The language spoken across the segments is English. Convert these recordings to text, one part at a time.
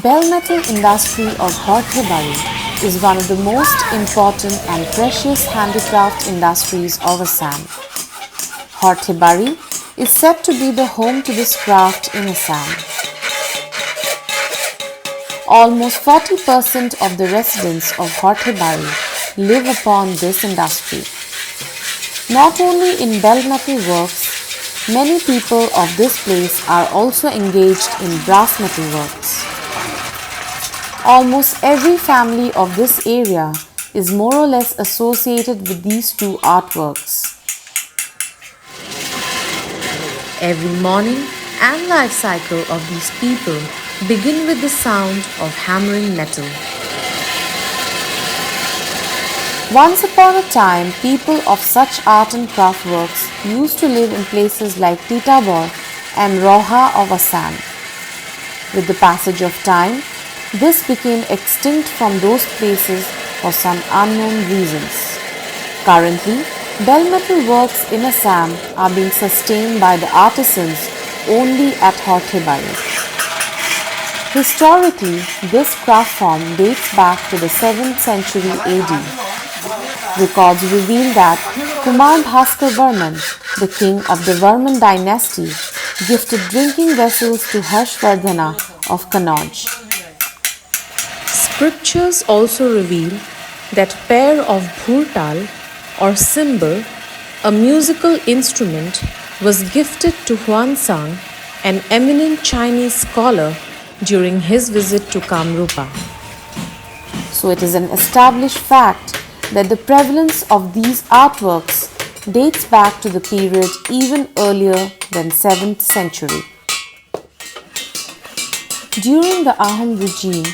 Bell metal industry of Horthebari is one of the most important and precious handicraft industries of Assam. Horthebari is said to be the home to this craft in Assam. Almost 40% of the residents of Horthebari live upon this industry. Not only in bell metal works, many people of this place are also engaged in brass metal works. Almost every family of this area is more or less associated with these two artworks. Every morning and life cycle of these people begin with the sound of hammering metal. Once upon a time, people of such art and craft works used to live in places like Tittabor and Roha of Assam. With the passage of time, this became extinct from those places for some unknown reasons. Currently, bell metal works in Assam are being sustained by the artisans only at Horthebari. Historically, this craft form dates back to the 7th century AD. Records reveal that Kumar Bhaskar Varman, the king of the Varman dynasty, gifted drinking vessels to Harshvardhana of Kannauj. Scriptures also reveal that pair of bhurtal or cymbal, a musical instrument, was gifted to Huansang, an eminent Chinese scholar, during his visit to Kamrupa. So it is an established fact that the prevalence of these artworks dates back to the period even earlier than 7th century. During the Ahom regime,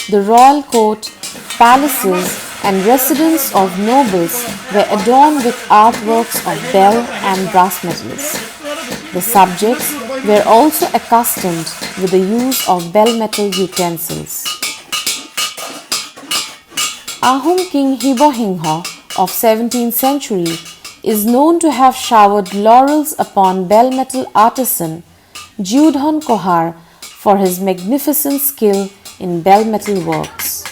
the royal court, palaces and residences of nobles were adorned with artworks of bell and brass metals. The subjects were also accustomed with the use of bell metal utensils. Ahom King Hibohingha of 17th century is known to have showered laurels upon bell metal artisan Judhan Kahaar for his magnificent skill in bell metal works.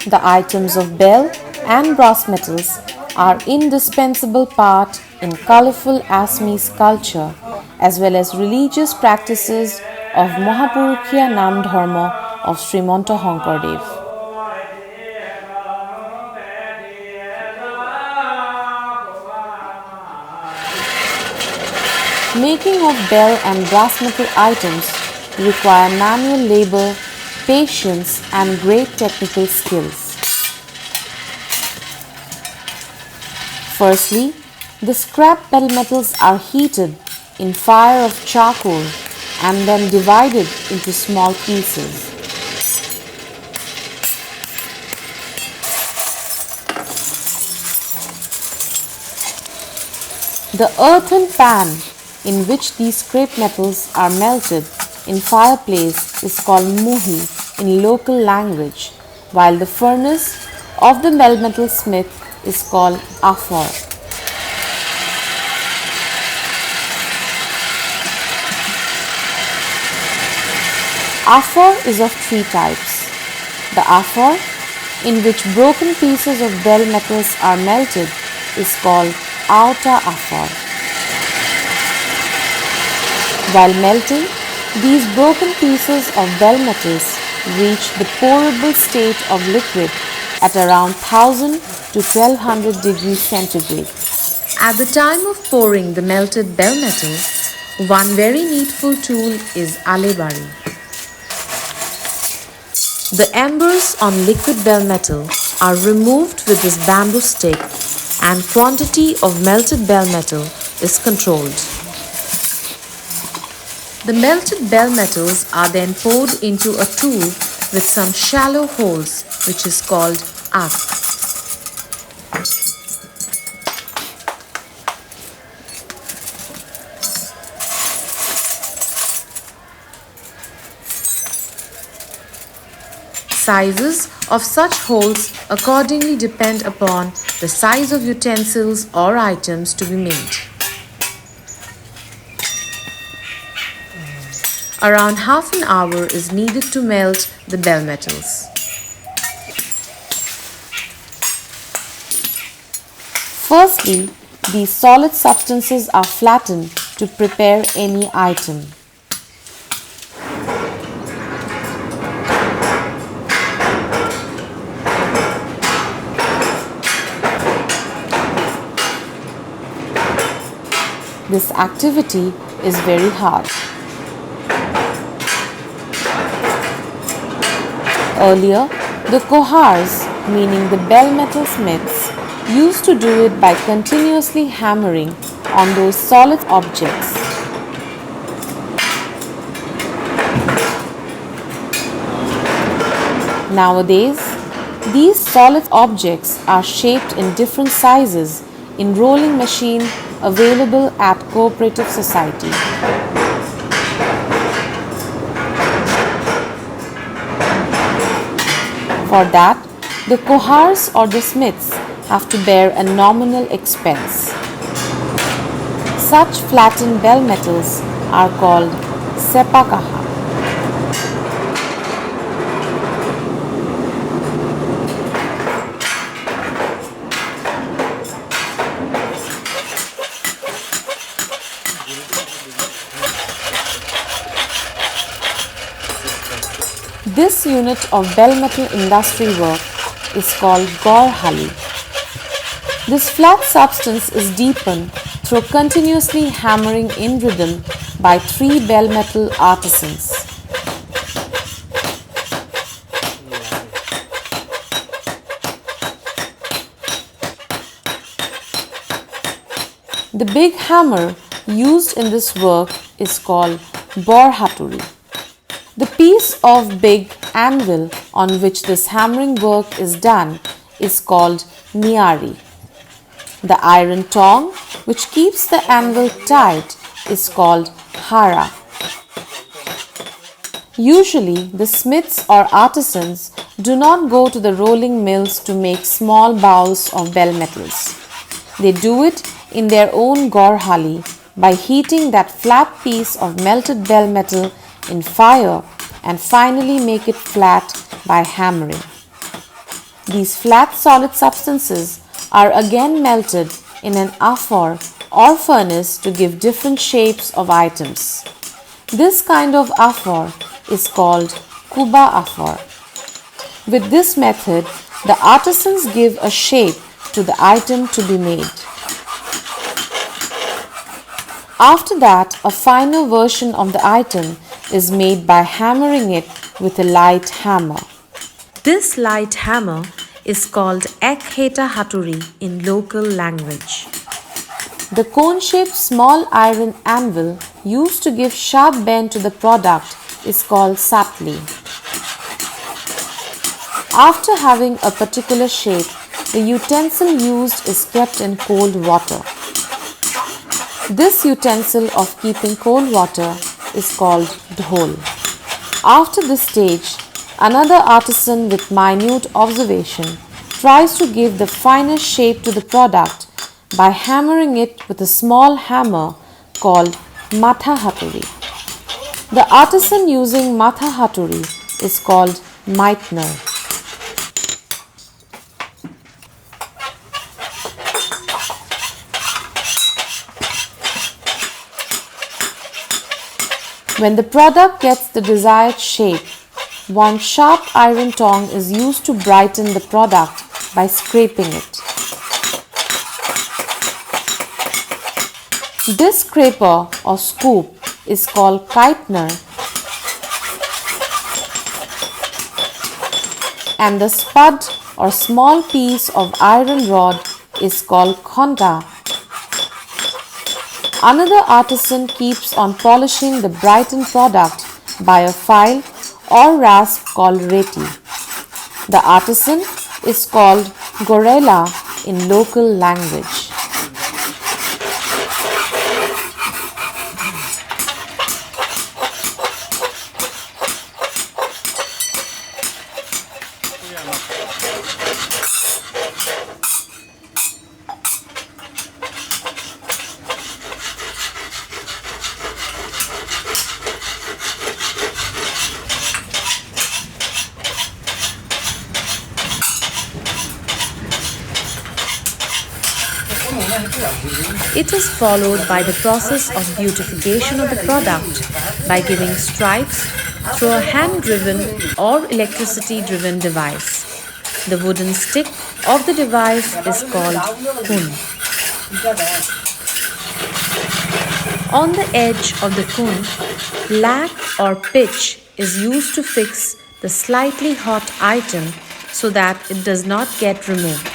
The items of bell and brass metals are indispensable part in colorful Assamese culture as well as religious practices of Mahapurukhiya Nam Dharma of Simanta Honkordev. Making of bell and brass metal items require manual labor, patience and great technical skills. Firstly, the scrap bell metals are heated in fire of charcoal and then divided into small pieces. The earthen pan in which these scrap metals are melted in fireplace is called muhi in local language, while the furnace of the bell metal smith is called afor. Afor is of three types. The afor, in which broken pieces of bell metals are melted, is called outer afor. While melting, these broken pieces of bell metals reach the pourable state of liquid at around 1000 to 1200 degrees centigrade. At the time of pouring the melted bell metal, one very needful tool is alebari. The embers on liquid bell metal are removed with this bamboo stick and quantity of melted bell metal is controlled. The melted bell metals are then poured into a tool with some shallow holes which is called ak. Sizes of such holes accordingly depend upon the size of utensils or items to be made. Around half an hour is needed to melt the bell metals. Firstly, these solid substances are flattened to prepare any item. This activity is very hard. Earlier, the Kahaars, meaning the bell metal smiths, used to do it by continuously hammering on those solid objects. Nowadays, these solid objects are shaped in different sizes in rolling machine available at cooperative society. For that, the Kahaars or the smiths have to bear a nominal expense. Such flattened bell metals are called sepakaha. This unit of bell metal industry work is called gorhali. This flat substance is deepened through continuously hammering in rhythm by 3 bell metal artisans. The big hammer used in this work is called borhaturi. The piece of big anvil on which this hammering work is done is called niari. The iron tong which keeps the anvil tight is called hara. Usually, the smiths or artisans do not go to the rolling mills to make small bowls of bell metals. They do it in their own gorhali by heating that flat piece of melted bell metal in fire and finally make it flat by hammering. These flat solid substances are again melted in an aphor or furnace to give different shapes of items. This kind of aphor is called kuba aphor. With this method, the artisans give a shape to the item to be made. After that, a finer version of the item is made by hammering it with a light hammer. This light hammer is called ekheta haturi in local language. The cone-shaped small iron anvil used to give sharp bend to the product is called satli. After having a particular shape, the utensil used is kept in cold water. This utensil of keeping cold water is called dhol. After this stage, another artisan with minute observation tries to give the finest shape to the product by hammering it with a small hammer called matha haturi. The artisan using matha haturi is called meitner. When the product gets the desired shape, one sharp iron tong is used to brighten the product by scraping it. This scraper or scoop is called keitner, and the spud or small piece of iron rod is called khonta. Another artisan keeps on polishing the brightened product by a file or rasp called reti. The artisan is called gorela in local language. It is followed by the process of beautification of the product by giving stripes through a hand-driven or electricity-driven device. The wooden stick of the device is called kun. On the edge of the kun, lac or pitch is used to fix the slightly hot item so that it does not get removed.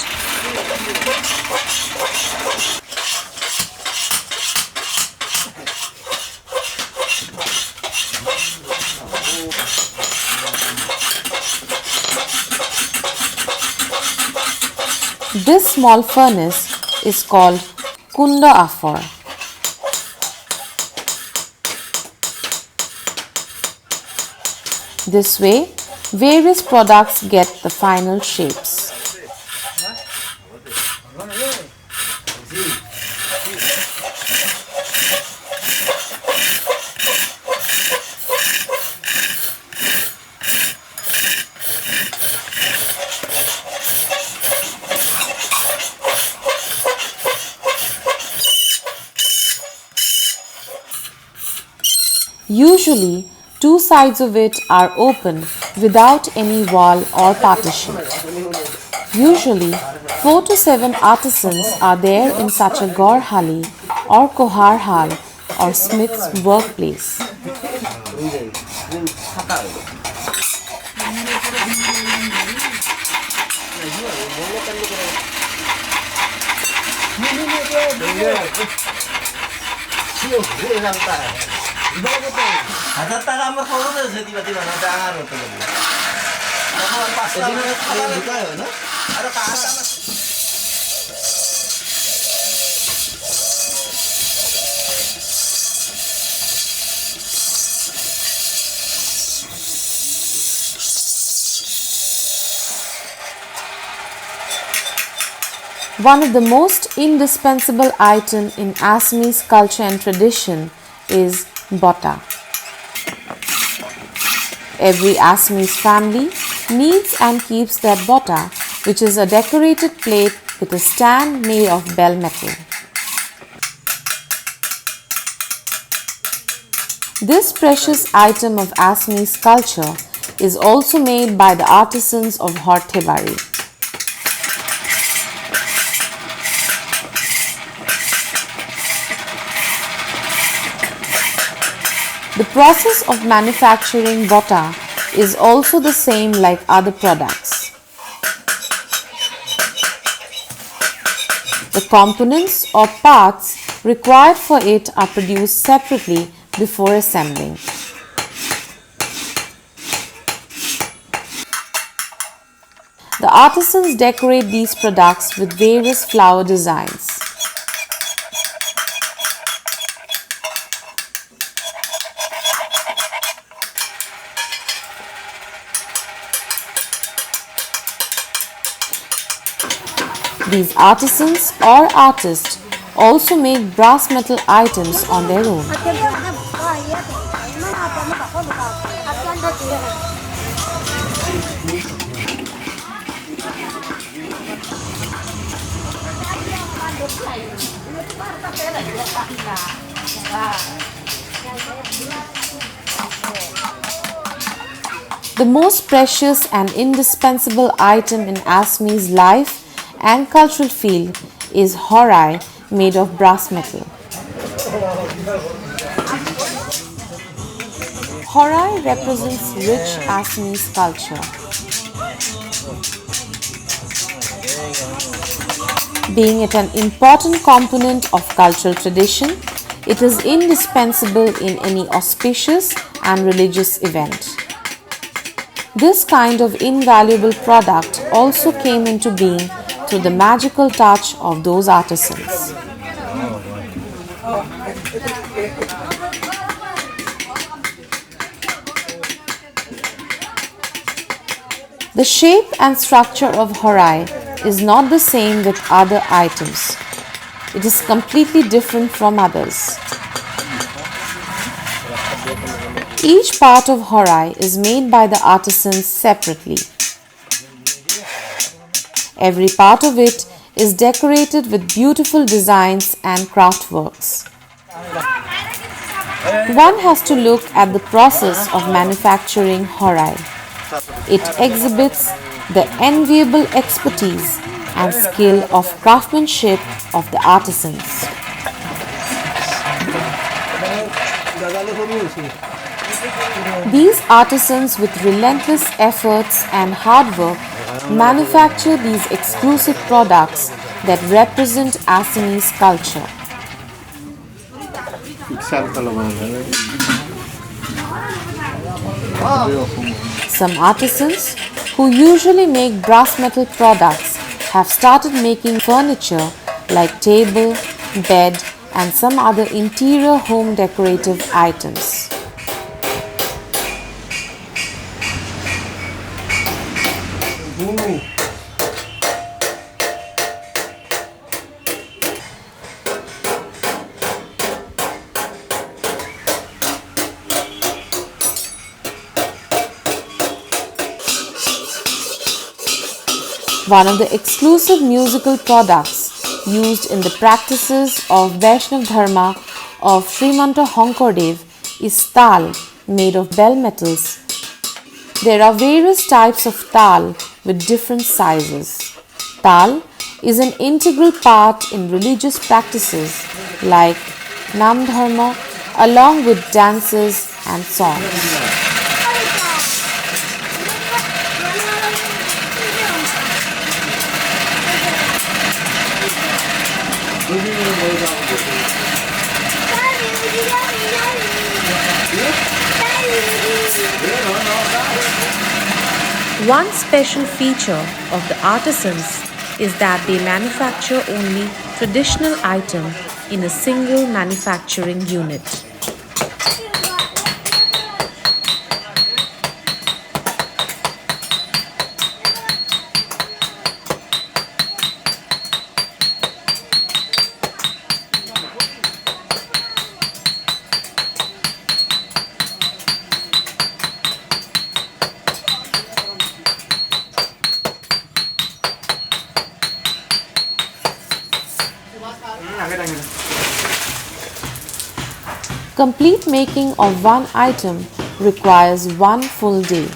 This small furnace is called kunda afar. This way, various products get the final shapes. Usually, two sides of it are open without any wall or partition. Usually, 4 to 7 artisans are there in such a gaur hali or kohar hall or smith's workplace. One of the most indispensable item in Assamese culture and tradition is bota. Every Assamese family needs and keeps their bota, which is a decorated plate with a stand made of bell metal. This precious item of Assamese culture is also made by the artisans of Hortebari. The process of manufacturing bota is also the same like other products. The components or parts required for it are produced separately before assembling. The artisans decorate these products with various flower designs. These artisans or artists also make brass metal items on their own. The most precious and indispensable item in Assamese life and cultural field is horai made of brass metal. Horai represents rich Assamese culture. Being it an important component of cultural tradition, it is indispensable in any auspicious and religious event. This kind of invaluable product also came into being through the magical touch of those artisans. The shape and structure of horai is not the same with other items. It is completely different from others. Each part of horai is made by the artisans separately. Every part of it is decorated with beautiful designs and craftworks. One has to look at the process of manufacturing horai. It exhibits the enviable expertise and skill of craftsmanship of the artisans. These artisans, with relentless efforts and hard work, manufacture these exclusive products that represent Assamese culture. Some artisans, who usually make brass metal products, have started making furniture like table, bed, and some other interior home decorative items. One of the exclusive musical products used in the practices of Vaishnav Dharma of Simanta is tal made of bell metals. There are various types of tal with different sizes. Tal is an integral part in religious practices like Nam Dharma, along with dances and songs. One special feature of the artisans is that they manufacture only traditional item in a single manufacturing unit. Complete making of one item requires one full day.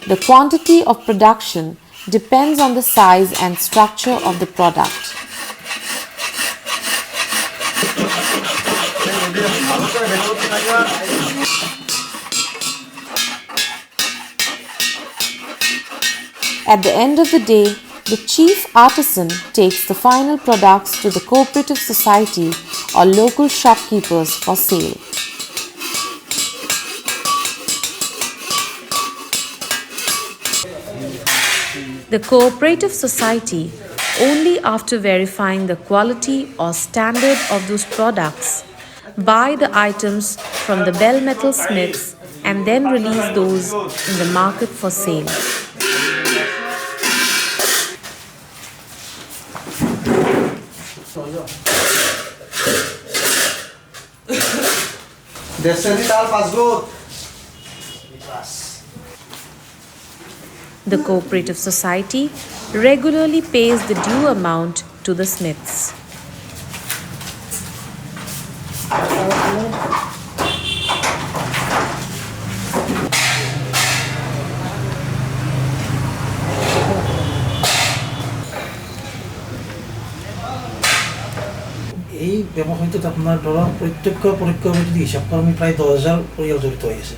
The quantity of production depends on the size and structure of the product. At the end of the day, the chief artisan takes the final products to the cooperative society or local shopkeepers for sale. The cooperative society, only after verifying the quality or standard of those products, buy the items from the bell metal smiths and then release those in the market for sale. The cooperative society regularly pays the due amount to the smiths. এই ব্যৱসায়টোত আপোনাৰ ধৰক প্ৰত্যক্ষ পৰোক্ষভাৱে যদি হিচাপ কৰোঁ আমি প্ৰায় 10,000 পৰিয়াল জড়িত হৈ আছে।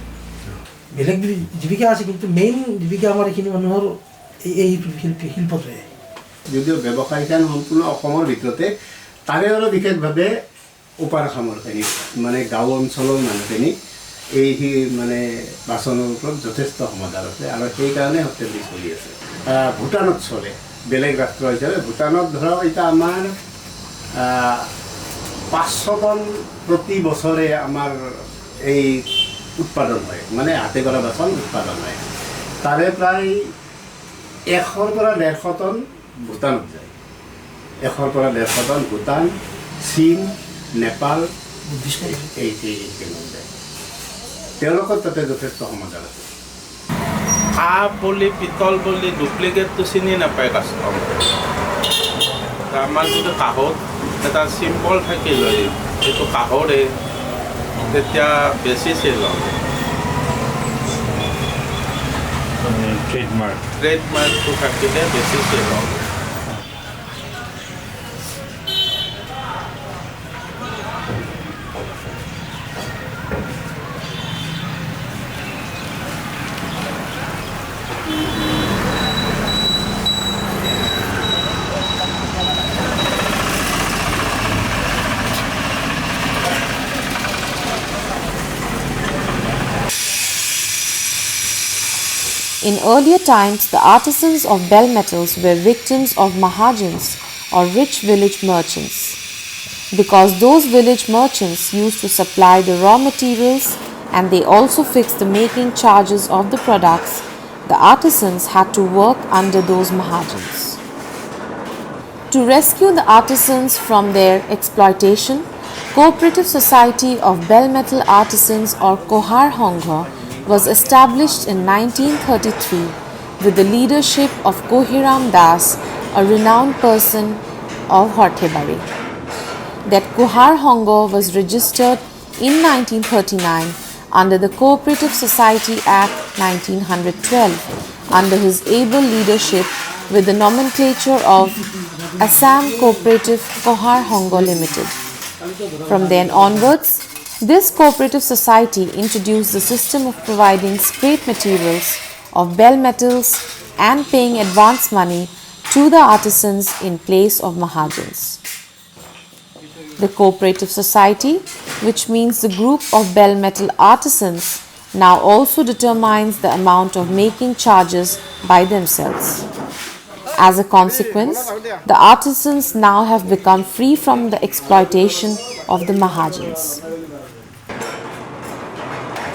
বেলেগ জীৱিকা আছে কিন্তু মেইন জীৱিকা আমাৰ এইখিনি মানুহৰ এই শিল্পটোৱে। যদিও ব্যৱসায়িকান সম্পূৰ্ণ অসমৰ ভিতৰতে তাৰে আৰু বিশেষভাৱে উপাৰ অসমৰখিনি মানে গাঁও অঞ্চলৰ মানুহখিনি এই মানে বাচনৰ ওপৰত যথেষ্ট সমাধান আছে আৰু সেইকাৰণে হোটেলটি চলি আছে। ভূটানত চলে বেলেগ ৰাষ্ট্ৰ হিচাপে ভূটানত ধৰক এতিয়া আমাৰ 500 টন প্ৰতি বছৰে আমাৰ এই উৎপাদন হয় মানে হাতে কৰা বাচন উৎপাদন হয় তাৰে প্ৰায় 100 পৰা 150 টন ভূটানত যায় 100 পৰা 150 টন ভূটান চীন নেপাল এই যায় তেওঁলোকৰ তাতে যথেষ্ট সমাধান আছে কাঁহ বুলি পিতল বুলি ডুপ্লিকেটটো চিনি নাপায় কাষ্টমাৰে আমাৰ যদি কাঁহত এটা চিম্বল থাকি লয় এইটো কাঁহৰে তেতিয়া বেছি চেল হয় ট্ৰেডমাৰ্কটো থাকিলে বেছি চেল হয় In earlier times, the artisans of bell metals were victims of Mahajans or rich village merchants. Because those village merchants used to supply the raw materials and they also fixed the making charges of the products, the artisans had to work under those Mahajans. To rescue the artisans from their exploitation, Cooperative Society of Bell Metal Artisans or Kahaar was established in 1933 with the leadership of Kohiram Das, a renowned person of Horthebari. That Kahaar was registered in 1939 under the Cooperative Society Act 1912 under his able leadership with the nomenclature of Assam Cooperative Kahaar Limited. From then onwards, this cooperative society introduced the system of providing scrap materials of bell metals and paying advance money to the artisans in place of Mahajans. The cooperative society, which means the group of bell metal artisans, now also determines the amount of making charges by themselves. As a consequence, the artisans now have become free from the exploitation of the Mahajans.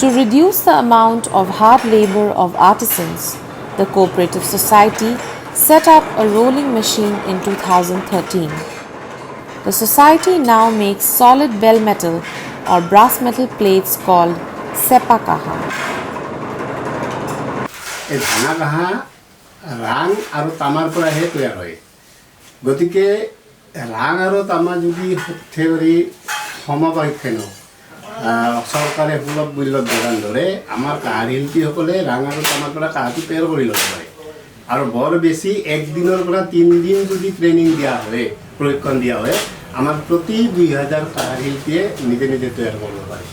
To reduce the amount of hard labor of artisans, the Cooperative Society set up a rolling machine in 2013. The society now makes solid bell metal or brass metal plates called Sepa Kahaar. এই ভাঙা কাঁহা ৰাং আৰু তামাৰ পৰাহে তৈয়াৰ হয় গতিকে ৰাং আৰু তামা যদি সঠিকভাৱে সমবাক্যে ন চৰকাৰে সুলভ মূল্যত যোগান ধৰে আমাৰ কাঁহাৰ শিল্পীসকলে ৰাং আৰু তামাৰ পৰা কাঁহটো তৈয়াৰ কৰি ল'ব পাৰে আৰু বৰ বেছি 1 দিনৰ পৰা 3 দিন যদি ট্ৰেইনিং দিয়া হয় প্ৰশিক্ষণ দিয়া হয় আমাৰ প্ৰতি 2000 কাঁহাৰ শিল্পীয়ে নিজে নিজে তৈয়াৰ কৰিব পাৰে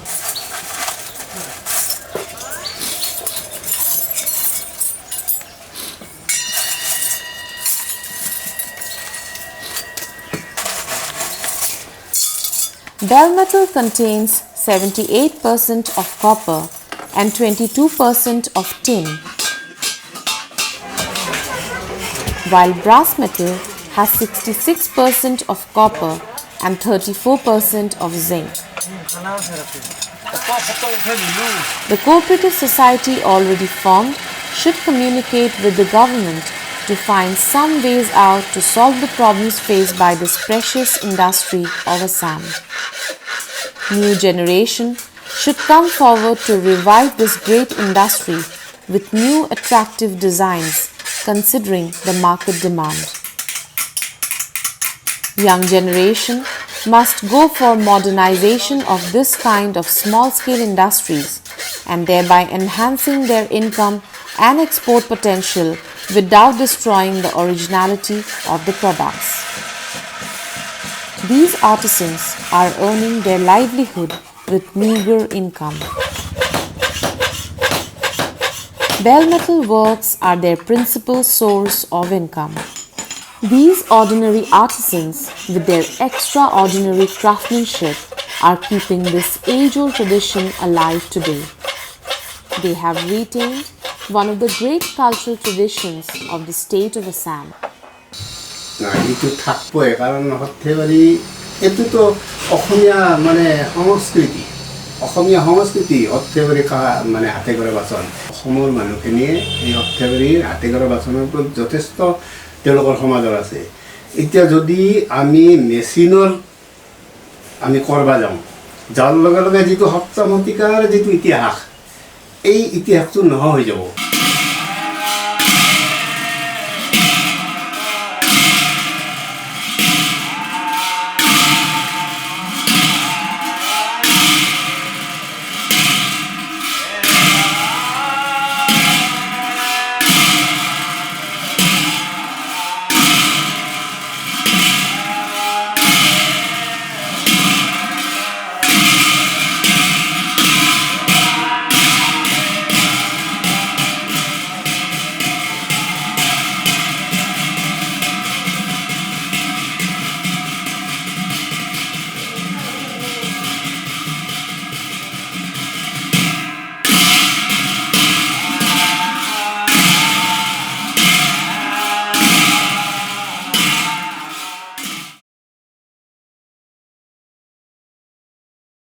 Bell metal contains 78% of copper and 22% of tin, while brass metal has 66% of copper and 34% of zinc. The cooperative society already formed should communicate with the government to find some ways out to solve the problems faced by this precious industry of Assam. New generation should come forward to revive this great industry with new attractive designs considering the market demand. Young generation must go for modernization of this kind of small-scale industries and thereby enhancing their income and export potential without destroying the originality of the products. These artisans are earning their livelihood with meager income. Bell metal works are their principal source of income. These ordinary artisans, with their extraordinary craftsmanship, are keeping this age-old tradition alive today. They have retained one of the great cultural traditions of the state of Assam. এইটো থাকবই কাৰণ সৰ্থেবাৰী এইটোতো অসমীয়া মানে সংস্কৃতি অসমীয়া সংস্কৃতি সৰ্থেবাৰী মানে হাতে কৰা বাচন অসমৰ মানুহখিনিয়ে এই সৰ্থেবাৰীৰ হাতে কৰা বাচনৰ ওপৰত যথেষ্ট তেওঁলোকৰ সমাজৰ আছে এতিয়া যদি আমি মেচিনৰ আমি কৰিব যাওঁ যাৰ লগে লগে যিটো সপ্তম শতিকাৰ যিটো ইতিহাস এই ইতিহাসটো নোহোৱা হৈ যাব